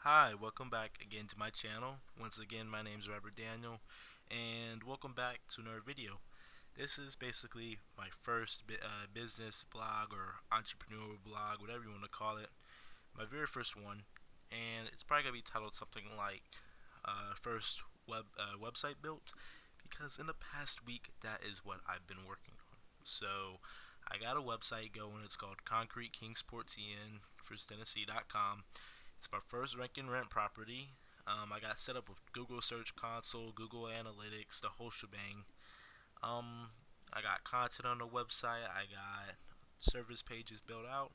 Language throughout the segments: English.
Hi, welcome back again to my channel. Once again, my name is Robert Daniel, and welcome back to another video. This is basically my first business blog or entrepreneur blog, whatever you want to call it. My very first one, and it's probably gonna be titled something like "First Website Built," because in the past week, that is what I've been working on. So I got a website going. It's called ConcreteKingsportsEN, It's my first rent and rent property. I got set up with Google Search Console, Google Analytics, the whole shebang. Um, I got content on the website. I got service pages built out.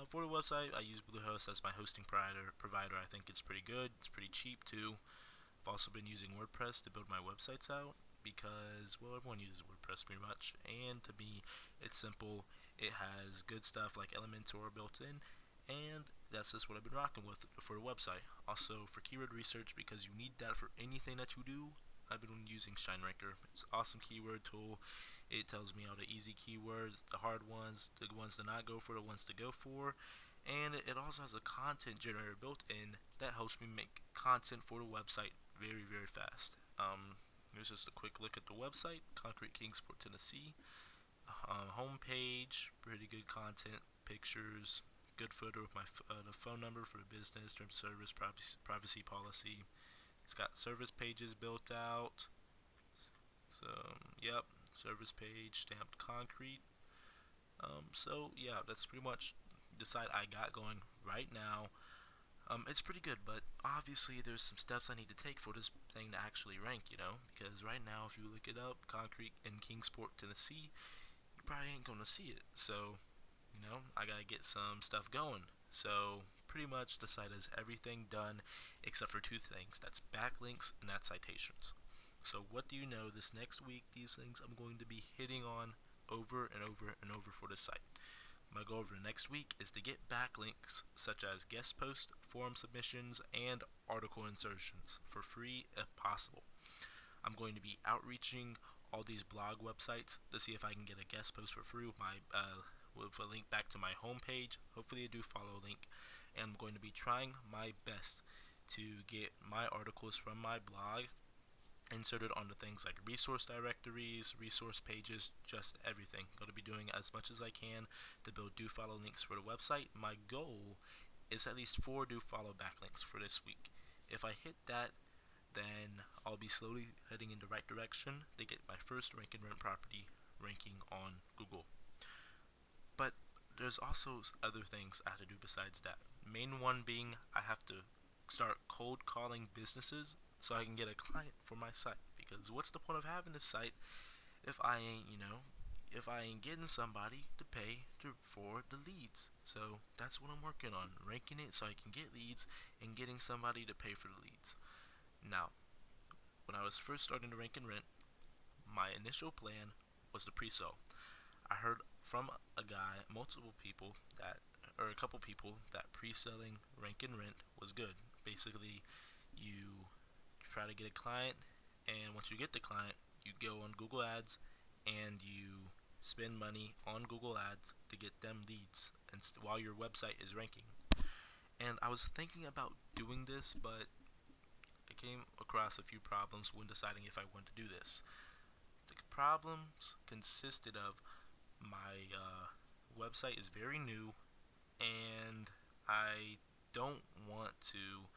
For the website, I use Bluehost as my hosting provider. I think it's pretty good. It's pretty cheap too. I've also been using WordPress to build my websites out because, well, everyone uses WordPress pretty much. And to me, it's simple. It has good stuff like Elementor built in, and that's just what I've been rocking with for the website. Also, for keyword research, because you need that for anything that you do, I've been using ShineRanker. It's an awesome keyword tool. It tells me all the easy keywords, the hard ones, the ones to not go for, the ones to go for, and it also has a content generator built in that helps me make content for the website very fast. Here's just a quick look at the website, Concrete Kingsport, Tennessee. Homepage, pretty good content, pictures, good photo with the phone number for the business, terms of service, privacy policy. It's got service pages built out. So, yep, service page, stamped concrete. So yeah, that's pretty much the site I got going right now. It's pretty good, but obviously there's some steps I need to take for this thing to actually rank, because right now if you look it up, Concrete in Kingsport, Tennessee, you probably ain't gonna see it. So, I gotta get some stuff going. So, pretty much the site has everything done except for two things. That's backlinks and that's citations. So, what do you know? This next week, these things I'm going to be hitting on over and over and over for the site. My goal for the next week is to get backlinks such as guest posts, forum submissions, and article insertions for free if possible. I'm going to be outreaching all these blog websites to see if I can get a guest post for free with a link back to my homepage. Hopefully, I do follow a link, and I'm going to be trying my best to get my articles from my blog inserted onto things like resource directories, resource pages, just everything. Going to be doing as much as I can to build do follow links for the website. My goal is at least 4 do follow backlinks for this week. If I hit that, then I'll be slowly heading in the right direction to get my first rank and rent property ranking on Google. But there's also other things I have to do besides that. Main one being I have to start cold calling businesses so I can get a client for my site. Because what's the point of having a site if I ain't, if I ain't getting somebody to pay for the leads? So that's what I'm working on, ranking it so I can get leads and getting somebody to pay for the leads. Now, when I was first starting to rank and rent, my initial plan was the pre-sale. I heard from a guy, multiple people or a couple people, that pre-selling rank and rent was good. Basically, you try to get a client, and once you get the client, you go on Google Ads and you spend money on Google Ads to get them leads while your website is ranking. And I was thinking about doing this, but I came across a few problems when deciding if I wanted to do this. The problems consisted of my website is very new, and I don't want to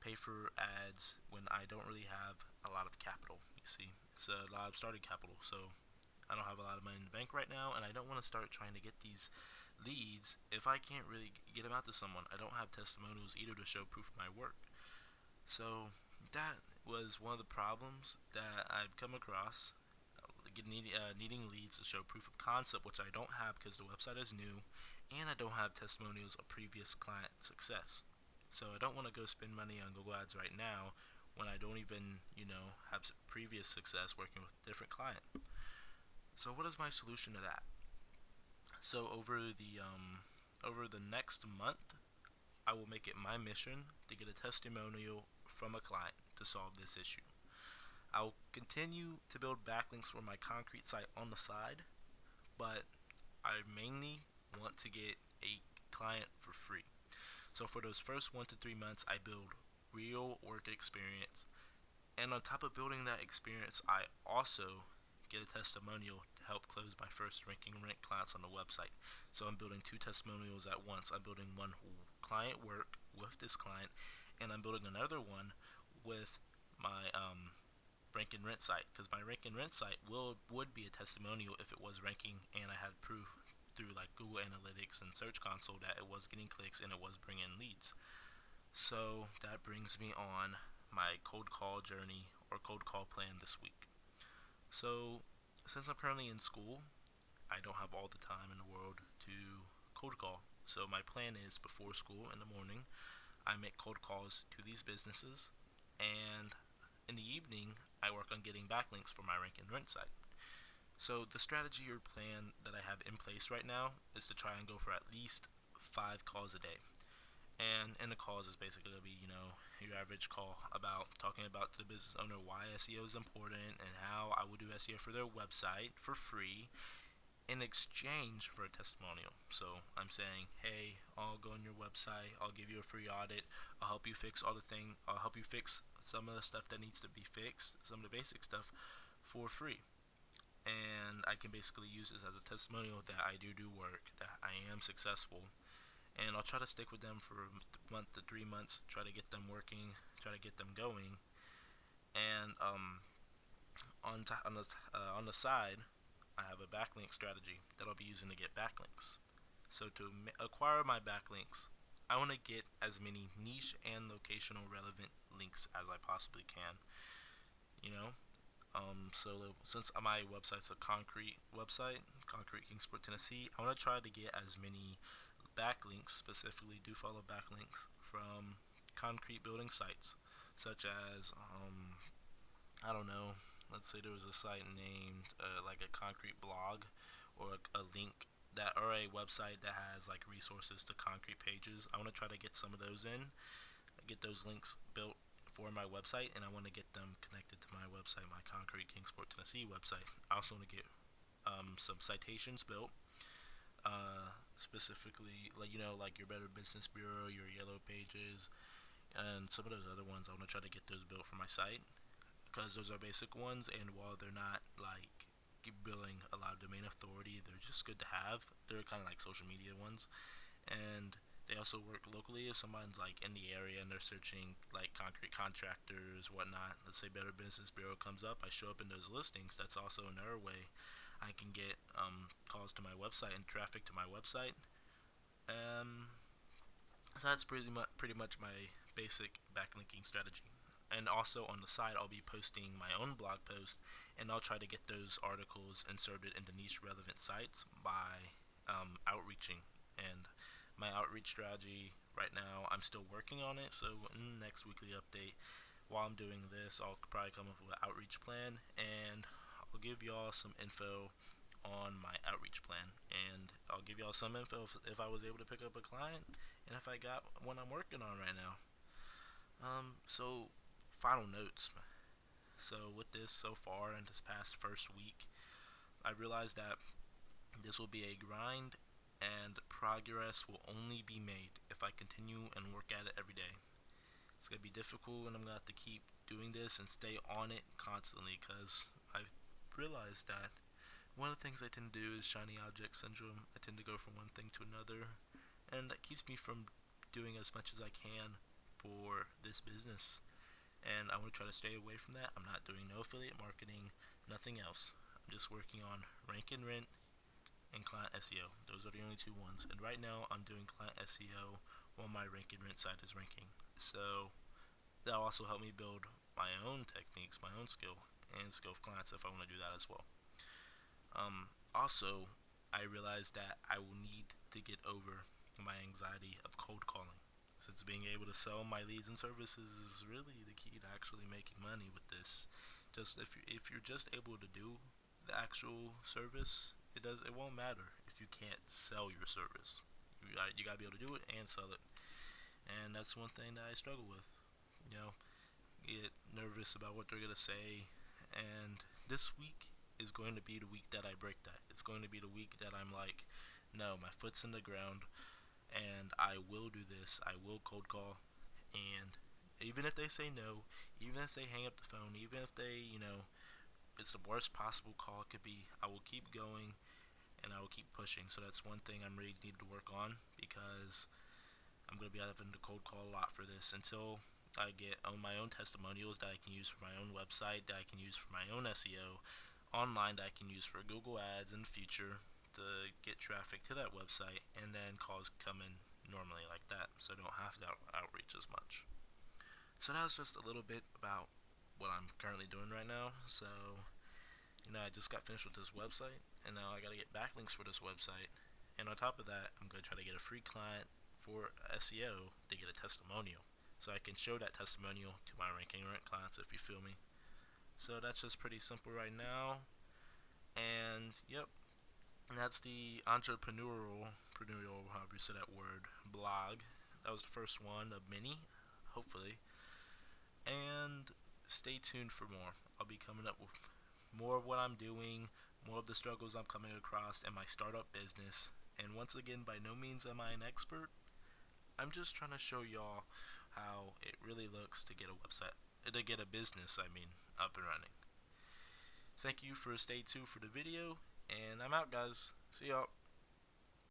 pay for ads when I don't really have a lot of capital. You see, it's a lot of starting capital, so I don't have a lot of money in the bank right now, and I don't want to start trying to get these leads if I can't really get them out to someone. I don't have testimonials either to show proof of my work. So that was one of the problems that I've come across. Needing leads to show proof of concept, which I don't have because the website is new, and I don't have testimonials of previous client success. So I don't want to go spend money on Google Ads right now when I don't even, have previous success working with a different client. So what is my solution to that? So over the next month, I will make it my mission to get a testimonial from a client to solve this issue. I'll continue to build backlinks for my concrete site on the side, but I mainly want to get a client for free. So for those first 1 to 3 months, I build real work experience, and on top of building that experience, I also get a testimonial to help close my first ranking rent clients on the website. So I'm building two testimonials at once. I'm building one client work with this client, and I'm building another one with my rank and rent site, because my rank and rent site would be a testimonial if it was ranking and I had proof through like Google Analytics and Search Console that it was getting clicks and it was bringing leads. So that brings me on my cold call journey or cold call plan this week. So since I'm currently in school, I don't have all the time in the world to cold call. So my plan is before school in the morning, I make cold calls to these businesses, and in the evening, I work on getting backlinks for my rank and rent site. So the strategy or plan that I have in place right now is to try and go for at least 5 calls a day. And in the calls is basically going to be, your average call about talking about to the business owner why SEO is important and how I will do SEO for their website for free in exchange for a testimonial. So I'm saying, hey, I'll go on your website, I'll give you a free audit, I'll help you fix I'll help you fix some of the stuff that needs to be fixed, some of the basic stuff for free. And I can basically use this as a testimonial that I do work, that I am successful, and I'll try to stick with them for a month to 3 months, try to get them working, try to get them going, and on the side, I have a backlink strategy that I'll be using to get backlinks. So to acquire my backlinks, I want to get as many niche and locational relevant links as I possibly can. You know, so since my website's a concrete website, Concrete Kingsport, Tennessee, I want to try to get as many backlinks, specifically do follow backlinks from concrete building sites, such as I don't know. Let's say there was a site named like a concrete blog, or a link that, or a website that has like resources to concrete pages. I want to try to get some of those in, get those links built for my website, and I want to get them connected to my website, my Concrete Kingsport, Tennessee website. I also want to get some citations built, specifically like your Better Business Bureau, your Yellow Pages, and some of those other ones. I want to try to get those built for my site, because those are basic ones, and while they're not like billing a lot of domain authority, they're just good to have. They're kind of like social media ones, and they also work locally. If someone's like in the area and they're searching like concrete contractors, whatnot, let's say Better Business Bureau comes up, I show up in those listings. That's also another way I can get calls to my website and traffic to my website. So that's pretty much my basic backlinking strategy. And also on the side, I'll be posting my own blog post, and I'll try to get those articles inserted into niche relevant sites by outreaching. And my outreach strategy right now, I'm still working on it. So in the next weekly update, while I'm doing this, I'll probably come up with an outreach plan, and I'll give y'all some info on my outreach plan, and I'll give y'all some info if I was able to pick up a client, and if I got one I'm working on right now. So final notes. So with this so far in this past first week, I realized that this will be a grind, and progress will only be made if I continue and work at it every day. It's gonna be difficult, and I'm gonna have to keep doing this and stay on it constantly, because I realized that one of the things I tend to do is shiny object syndrome. I tend to go from one thing to another, and that keeps me from doing as much as I can for this business. And I want to try to stay away from that. I'm not doing no affiliate marketing, nothing else. I'm just working on rank and rent and client SEO. Those are the only two ones. And right now, I'm doing client SEO while my rank and rent site is ranking. So that'll also help me build my own techniques, my own skill, and skill of clients if I want to do that as well. Also, I realized that I will need to get over my anxiety of cold calling, since being able to sell my leads and services is really the key to actually making money with this. Just if you're just able to do the actual service, it won't matter if you can't sell your service. You gotta be able to do it and sell it, and that's one thing that I struggle with. You know, get nervous about what they're gonna say, and this week is going to be the week that I break that. It's going to be the week that I'm like, no, my foot's in the ground. and I will do this. I will cold call, and even if they say no, even if they hang up the phone, even if they, it's the worst possible call it could be, I will keep going and I will keep pushing. So that's one thing I'm really need to work on, because I'm going to be having to cold call a lot for this until I get on my own testimonials that I can use for my own website, that I can use for my own SEO online, that I can use for Google Ads in the future to get traffic to that website, and then calls come in normally like that, so I don't have to outreach as much. So that was just a little bit about what I'm currently doing right now. So, I just got finished with this website, and now I got to get backlinks for this website. And on top of that, I'm going to try to get a free client for SEO to get a testimonial, so I can show that testimonial to my ranking rank clients, if you feel me. So that's just pretty simple right now. And yep, and that's the entrepreneurial, however you say that word, blog. That was the first one of many, hopefully. And stay tuned for more. I'll be coming up with more of what I'm doing, more of the struggles I'm coming across in my startup business. And once again, by no means am I an expert. I'm just trying to show y'all how it really looks to get a website, to get a business, up and running. Thank you for stay tuned for the video, and I'm out, guys. See y'all.